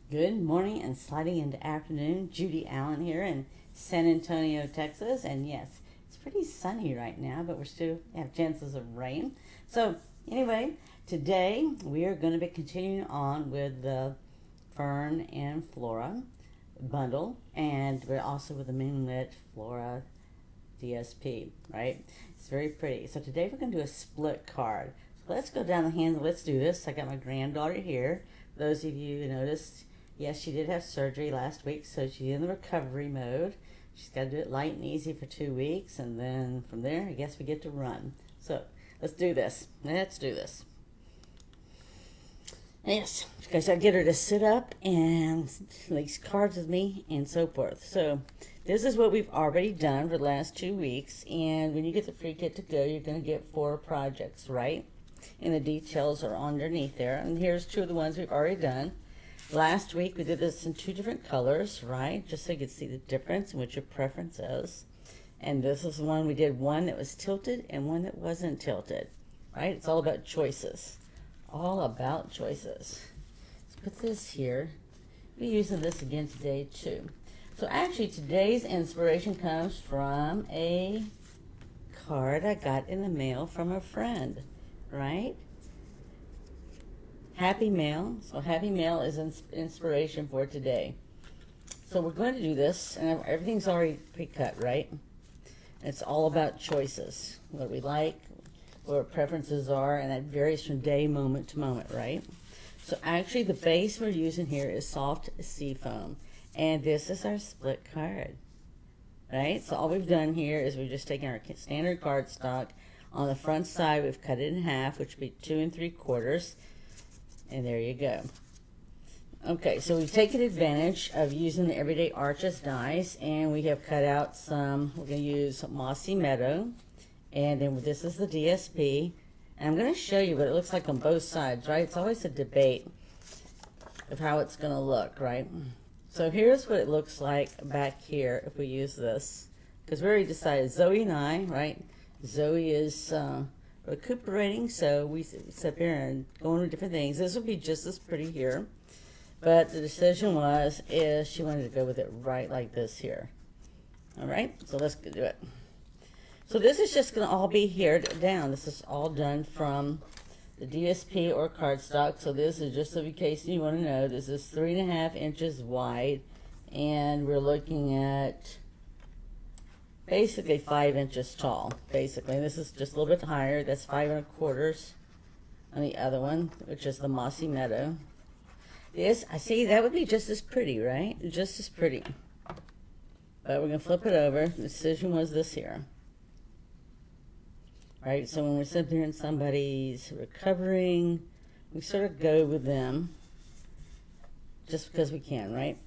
Good morning and sliding into afternoon. Judy Allen here in San Antonio, Texas. And yes, it's pretty sunny right now, but we still have chances of rain. So, anyway, today we are going to be continuing on with the Fern and Flora bundle, and we're also with the Moonlit Flora DSP, right? It's very pretty. So, today we're going to do a split card. So, let's go down the handle. Let's do this. I got my granddaughter here. For those of you who noticed, yes, she did have surgery last week, so she's in the recovery mode. She's got to do it light and easy for 2 weeks, and then from there, I guess we get to run. So let's do this. Let's do this. Yes, because I get her to sit up and like cards with me and so forth. So this is what we've already done for the last 2 weeks, and when you get the free kit to go, you're going to get 4 projects, right? And the details are underneath there. And here's 2 of the ones we've already done. Last week we did this in 2 different colors, right? Just so you could see the difference and what your preference is. And this is one we did, one that was tilted and one that wasn't tilted, right? It's all about choices. All about choices. Let's put this here. We're using this again today too. So actually today's inspiration comes from a card I got in the mail from a friend, right? Happy Mail. So Happy Mail is inspiration for today. So we're going to do this, and everything's already pre-cut, right? It's all about choices, what we like, what our preferences are, and that varies from day, moment to moment, right? So actually the base we're using here is soft sea foam, and this is our split card, right? So all we've done here is we've just taken our standard cardstock. On the front side, we've cut it in half, which would be 2 3/4. And there you go. Okay, so we've taken advantage of using the Everyday Arches dies, and we have cut out some, we're going to use Mossy Meadow, and then this is the DSP, and I'm going to show you what it looks like on both sides, right? It's always a debate of how it's going to look, right? So here's what it looks like back here if we use this, because we already decided, Zoe and I, right? Zoe is recuperating, so we sit here and go into different things. This would be just as pretty here, but the decision is she wanted to go with it right like this here. All right, so let's do it. So this is just going to all be here down. This is all done from the DSP or cardstock. So this is just in case you want to know, this is 3.5 inches wide, and we're looking at basically 5 inches tall, basically. This is just a little bit higher. That's 5 1/4 on the other one, which is the Mossy Meadow. This, I see, that would be just as pretty, right? Just as pretty. But we're going to flip it over. The decision was this here. Right, so when we're sitting there and somebody's recovering, we sort of go with them just because we can, right?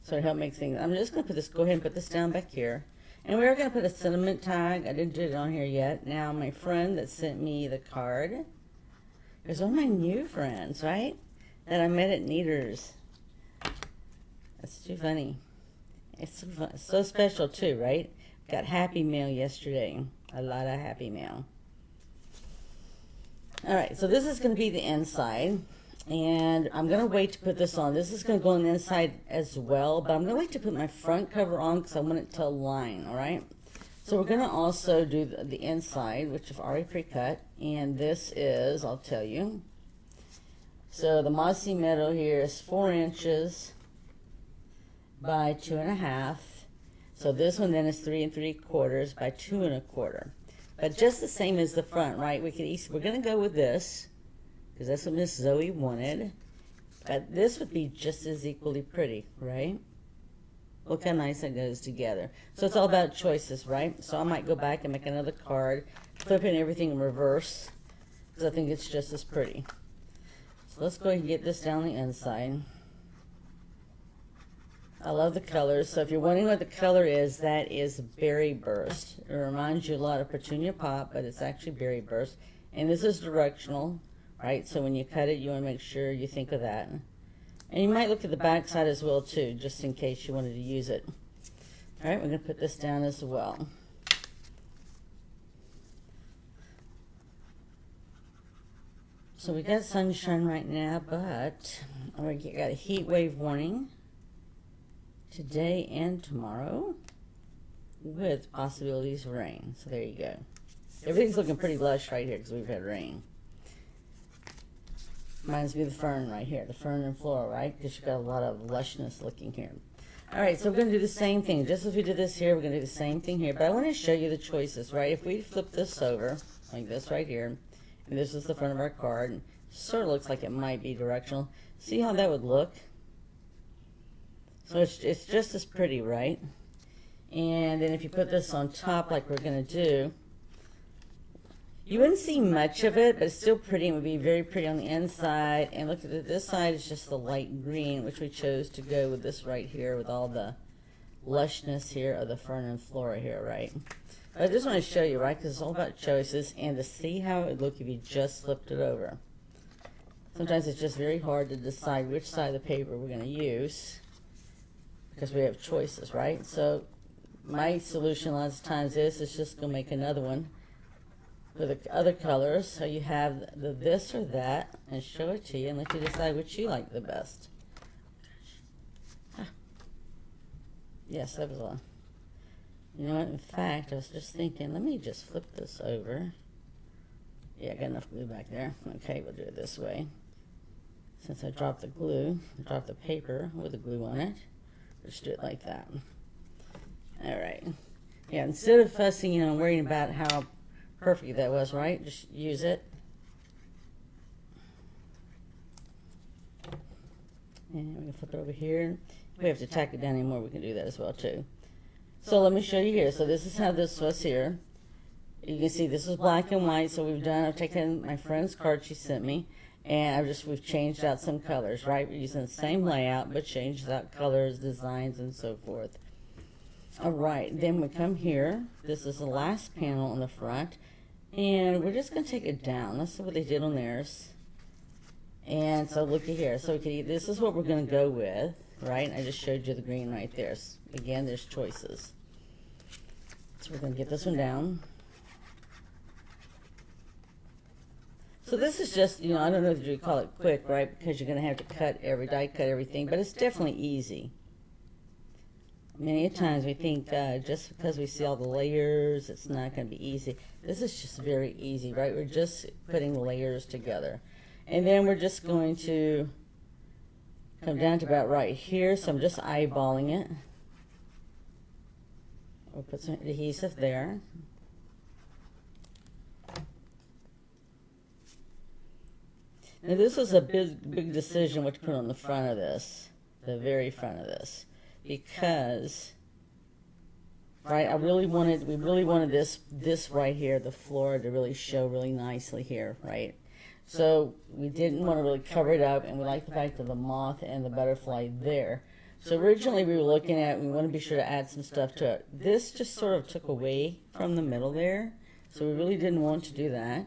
So to help make things, I'm just going to put this, go ahead and put this down back here. And we're going to put a sentiment tag. I didn't do it on here yet. Now, my friend that sent me the card is one of my new friends, right? That I met at Neater's. That's too funny. It's so special, too, right? Got Happy Mail yesterday. A lot of Happy Mail. All right, so this is going to be the inside. And I'm going to wait to put this on. This is going to go on the inside as well, but I'm going to wait to put my front cover on because I want it to align, all right? So we're going to also do the inside, which I've already pre-cut, and this is, I'll tell you. So the Mossy Meadow here is 4 inches by 2.5. So this one then is 3 3/4 by 2 1/4. But just the same as the front, right? We're going to go with this, because that's what Miss Zoe wanted. But this would be just as equally pretty, right? Look how nice that goes together. So it's all about choices, right? So I might go back and make another card, flipping everything in reverse, because I think it's just as pretty. So let's go ahead and get this down the inside. I love the colors. So if you're wondering what the color is, that is Berry Burst. It reminds you a lot of Petunia Pop, but it's actually Berry Burst. And this is directional. Right, so when you cut it, you want to make sure you think of that. And you might look at the back side as well, too, just in case you wanted to use it. All right, we're going to put this down as well. So we got sunshine right now, but we got a heat wave warning today and tomorrow with possibilities of rain. So there you go. Everything's looking pretty lush right here because we've had rain. Reminds me of the fern right here, the fern and flora, right? Because you've got a lot of lushness looking here. All right, so we're going to do the same thing. Just as we did this here, we're going to do the same thing here. But I want to show you the choices, right? If we flip this over, like this right here, and this is the front of our card, and sort of looks like it might be directional. See how that would look? So it's just as pretty, right? And then if you put this on top like we're going to do, you wouldn't see much of it, but it's still pretty. It would be very pretty on the inside. And look at it, this side is just the light green, which we chose to go with this right here with all the lushness here of the fern and flora here, right? But I just want to show you, right, because it's all about choices and to see how it would look if you just flipped it over. Sometimes it's just very hard to decide which side of the paper we're going to use because we have choices, right? So my solution lots of times is just going to make another one with the other colors, so you have the this or that, and show it to you and let you decide which you like the best. Yes, that was all. You know what, in fact, I was just thinking, let me just flip this over. Yeah, I got enough glue back there. Okay, we'll do it this way. Since I dropped the glue, I dropped the paper with the glue on it, just do it like that. All right. Yeah, instead of fussing, you know, worrying about how perfect that was, right? Just use it. And we're going to flip it over here. If we have to tack it down anymore, we can do that as well too. So let me show you here. So this is how this was here. You can see this is black and white. So I've taken my friend's card she sent me, and we've changed out some colors, right? We're using the same layout, but changed out colors, designs, and so forth. All right, then we come here. This is the last panel on the front, and we're just going to take it down. Let's see what they did on theirs. And so looky here. So this is what we're going to go with, right? I just showed you the green right there. So again, there's choices. So we're going to get this one down. So this is just, you know, I don't know if you call it quick, right? Because you're going to have to die cut everything, but it's definitely easy. Many times we think just because we see all the layers, it's not going to be easy. This is just very easy, right? We're just putting the layers together. And then we're just going to come down to about right here. So I'm just eyeballing it. We'll put some adhesive there. Now this was a big decision what to put on the front of this, the very front of this. Because, right, we really wanted this right here, the flora, to really show really nicely here, right? So we didn't want to really cover it up, and we like the fact of the moth and the butterfly there. So originally we were looking at, we want to be sure to add some stuff to it. This just sort of took away from the middle there, so we really didn't want to do that.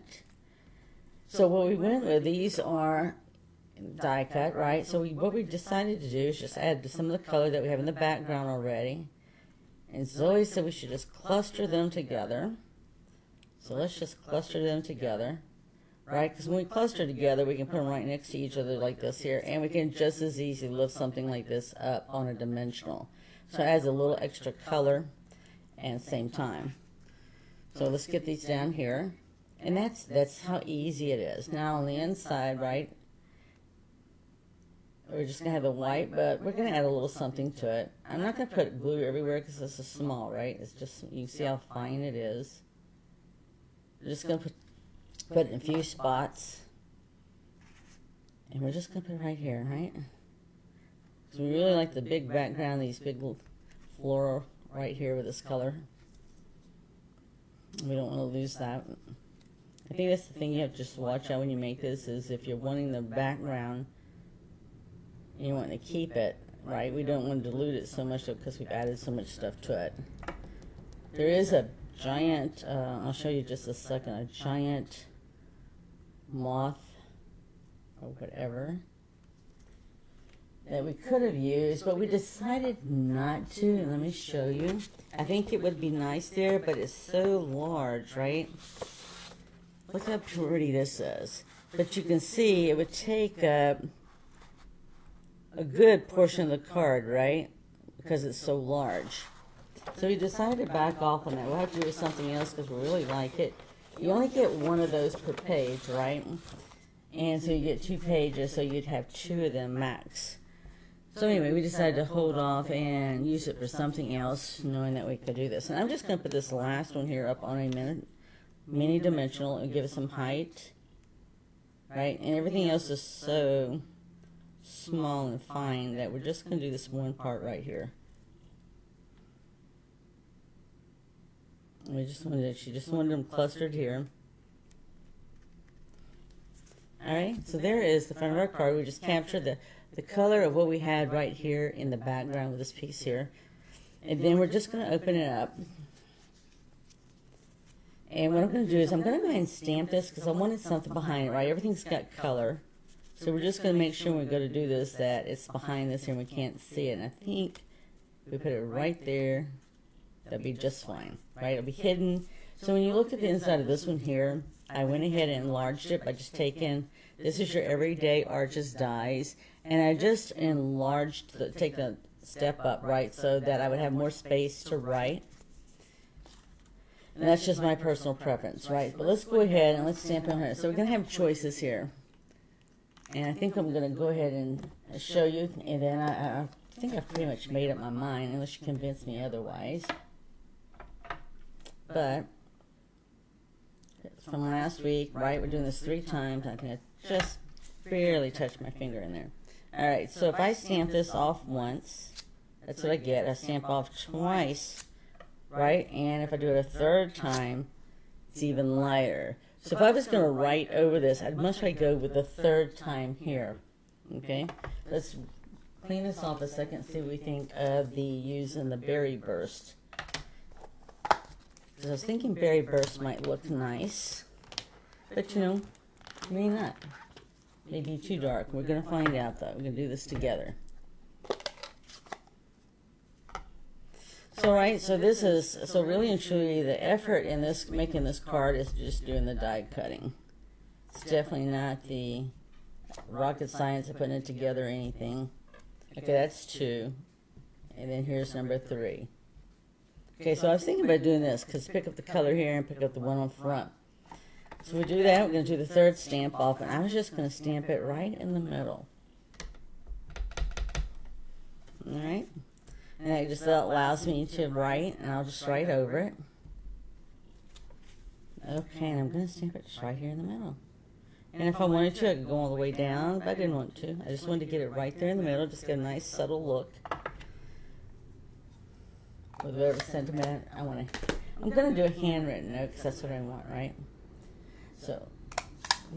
So what we went with, these are die cut, right? So what we decided to do is just add some of the color that we have in the background already. And Zoe said we should just cluster them together. So let's just cluster them together, right? Because when we cluster together, we can put them right next to each other like this here. And we can just as easily lift something like this up on a dimensional. So it adds a little extra color and same time. So let's get these down here. And that's how easy it is. Now on the inside, right? We're just going to have the white, but we're going to add a little something to it. I'm not going to put glue everywhere because this is small, right? It's just, you can see how fine it is. We're just going to put it in a few spots. And we're just going to put it right here, right? So we really like the big background, these big floral right here with this color. We don't want to lose that. I think that's the thing you have to just watch out when you make this, is if you're wanting the background, you want to keep it, right? We don't want to dilute it so much because we've added so much stuff to it. There is a giant, I'll show you just a second, a giant moth or whatever that we could have used, but we decided not to. And let me show you. I think it would be nice there, but it's so large, right? Look how pretty this is. But you can see it would take up a good portion of the card, right? Because it's so large. So we decided to back off on that. We'll have to do something else because we really like it. You only get one of those per page, right? And so you get 2 pages, so you'd have 2 of them max. So anyway, we decided to hold off and use it for something else, knowing that we could do this. And I'm just going to put this last one here up on a mini dimensional and give it some height, right? And everything else is so small and fine that we're just going to do this one part right here. She just wanted them clustered here. Alright, so there is the front of our card. We just captured the color of what we had right here in the background with this piece here. And then we're just going to open it up. And what I'm going to do is I'm going to go ahead and stamp this because I wanted something behind it, right? Everything's got color. So we're just going to make sure when we go to do this that it's behind this here and we can't see it. And I think if we put it right there, that'll be just fine, right? It'll be hidden. So when you look at the inside of this one here, I went ahead and enlarged it by just taking, this is your everyday Arches dies, and I just enlarged, take a step up, right, so that I would have more space to write. And that's just my personal preference, right? But let's go ahead and let's stamp it on here. So we're going to have choices here. And I think I'm going to go ahead and show you, and then I think I've pretty much made up my mind, unless you convince me otherwise. But from last week, right, we're doing this 3 times. I can just barely touch my finger in there. All right, so if I stamp this off once, that's what I get. I stamp off twice, right? And if I do it a 3rd time, it's even lighter. So if I was going to write over this, I'd much rather go with the 3rd time here. Okay, let's clean this off a second, see what we think of the using the berry burst. Because I was thinking berry burst might look nice, but you know, maybe not. Maybe too dark. We're going to find out though. We're going to do this together. So right, so this is, so really and truly the effort in this, making this card is just doing the die cutting. It's definitely not the rocket science of putting it together or anything. Okay, that's 2. And then here's number 3. Okay, so I was thinking about doing this, because pick up the color here and pick up the one on front. So we do that, we're going to do the 3rd stamp off, and I was just going to stamp it right in the middle. Alright, and that just allows me to write, and I'll just write over it. Okay, and I'm going to stamp it just right here in the middle. And if I wanted to, I could go all the way down, but I didn't want to. I just wanted to get it right there in the middle, just get a nice subtle look. With whatever sentiment I want to. I'm going to do a handwritten note because that's what I want, right? So,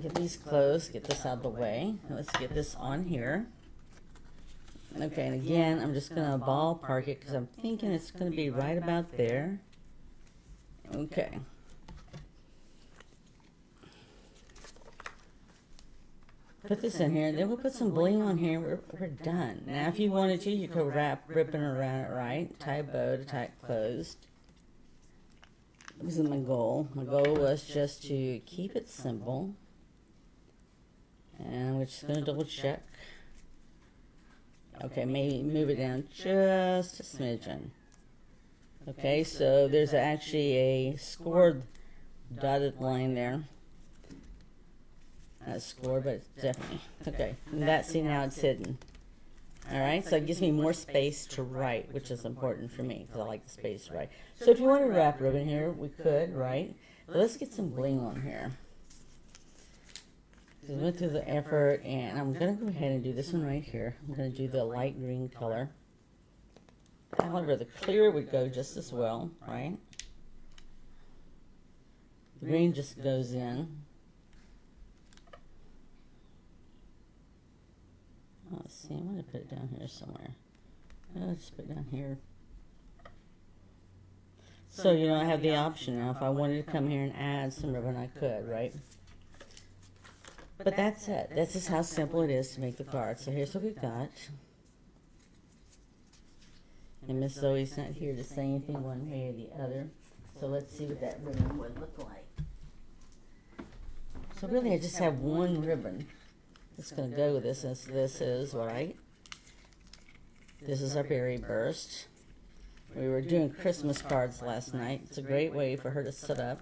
get these closed, get this out of the way. And let's get this on here. Okay, and again, I'm just going to ballpark it because I'm thinking it's going to be right about there. Okay. Put this in here, and then we'll put some bling on here. We're done. Now, if you wanted to, you could wrap ribbon around it, right? Tie a bow to tie it closed. This is my goal. My goal was just to keep it simple. And we're just going to double check. Okay, maybe move it down just a smidgen. Okay, so there's actually a scored dotted line there. Not scored, but it's definitely. Okay, and that, see, now it's hidden. Alright, so it gives me more space to write, which is important for me, because I like the space to write. So if you want to wrap ribbon here, we could, right? But let's get some bling on here. So we went through the effort, and I'm going to go ahead and do this one right here. I'm going to do the light green color. However, the clear would go just as well, right? The green just goes in. Let's see, I'm going to put it down here somewhere. Let's put it down here. So, you know, I have the option now. If I wanted to come here and add some ribbon, I could, right? But that's it. That's just how simple it is to make the card. So here's what we've got. And Miss Zoe's not here to say anything one way or the other. So let's see what that ribbon would look like. So really I just have one ribbon that's going to go with this. And this is, right? This is our berry burst. We were doing Christmas cards last night. It's a great way for her to set up.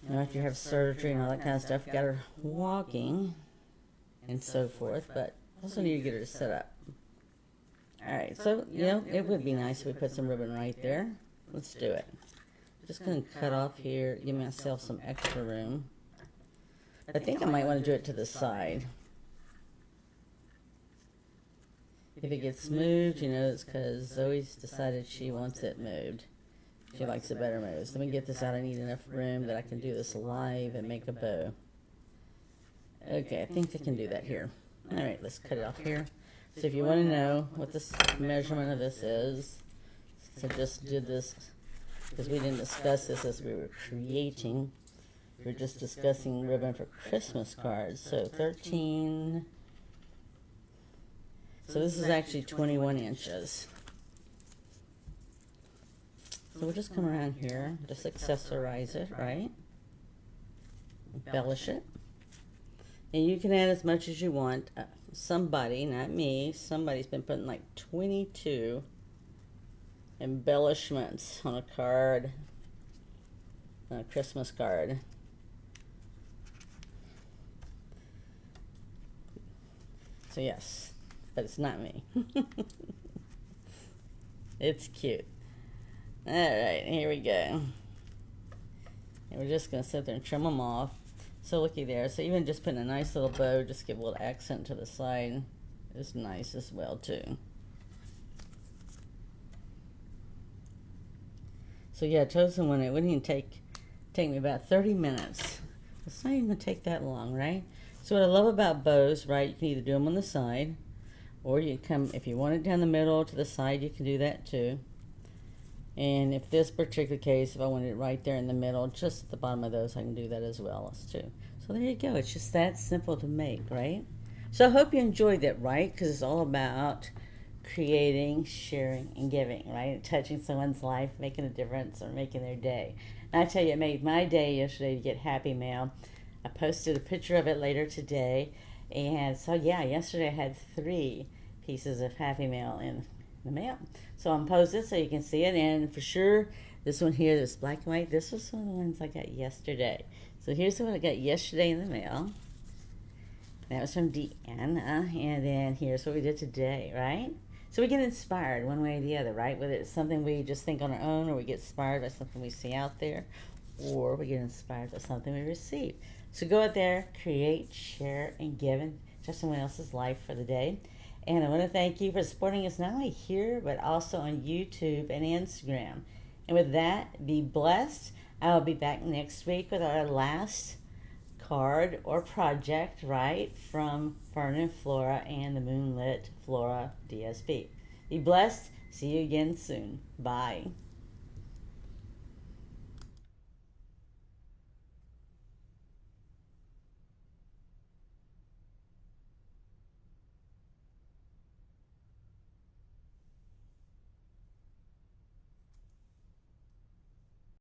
You know, if you have surgery and all that kind of stuff, you got her walking and so forth, but also need to get her to set up. Alright, so, you know, it would be nice if we put some ribbon right there. Let's do it. Just going to cut off here, give myself some extra room. I think I might want to do it to the side. If it gets moved, you know, it's because Zoe's decided she wants it moved. She likes it better moved. So let me get this out. I need enough room that I can do this live and make a bow. Okay, I think I can do that here. Alright, let's cut it off here. So if you want to know what the measurement of this is, so just did this, because we didn't discuss this as we were creating. We were just discussing ribbon for Christmas cards. So 13, so this is actually 21 inches. So we'll just come around here, just accessorize it, right? Embellish it. And you can add as much as you want. Somebody, not me, somebody's been putting like 22 embellishments on a card, on a Christmas card. So yes, but it's not me. It's cute. Alright, here we go. And we're just going to sit there and trim them off. So looky there. So even just putting a nice little bow, just give a little accent to the side, is nice as well too. So yeah, chosen one. It wouldn't even take me about 30 minutes. It's not even going to take that long, right? So what I love about bows, right, you can either do them on the side, or you come, if you want it down the middle to the side, you can do that too. And if this particular case, if I wanted it right there in the middle, just at the bottom of those, I can do that as well too. So there you go. It's just that simple to make, right? So I hope you enjoyed that, right? Because it's all about creating, sharing, and giving, right? Touching someone's life, making a difference, or making their day. And I tell you, it made my day yesterday to get Happy Mail. I posted a picture of it later today. And so, yeah, yesterday I had 3 pieces of Happy Mail in the mail. So I'm posting so you can see it, and for sure this one here, this black and white, this was one of the ones I got yesterday. So here's the one I got yesterday in the mail. That was from Deanna, and then here's what we did today, right? So we get inspired one way or the other, right? Whether it's something we just think on our own, or we get inspired by something we see out there, or we get inspired by something we receive. So go out there, create, share, and give and touch someone else's life for the day. And I want to thank you for supporting us not only here, but also on YouTube and Instagram. And with that, be blessed. I'll be back next week with our last card or project, right, from Fern and Flora and the Moonlit Flora DSP. Be blessed. See you again soon. Bye.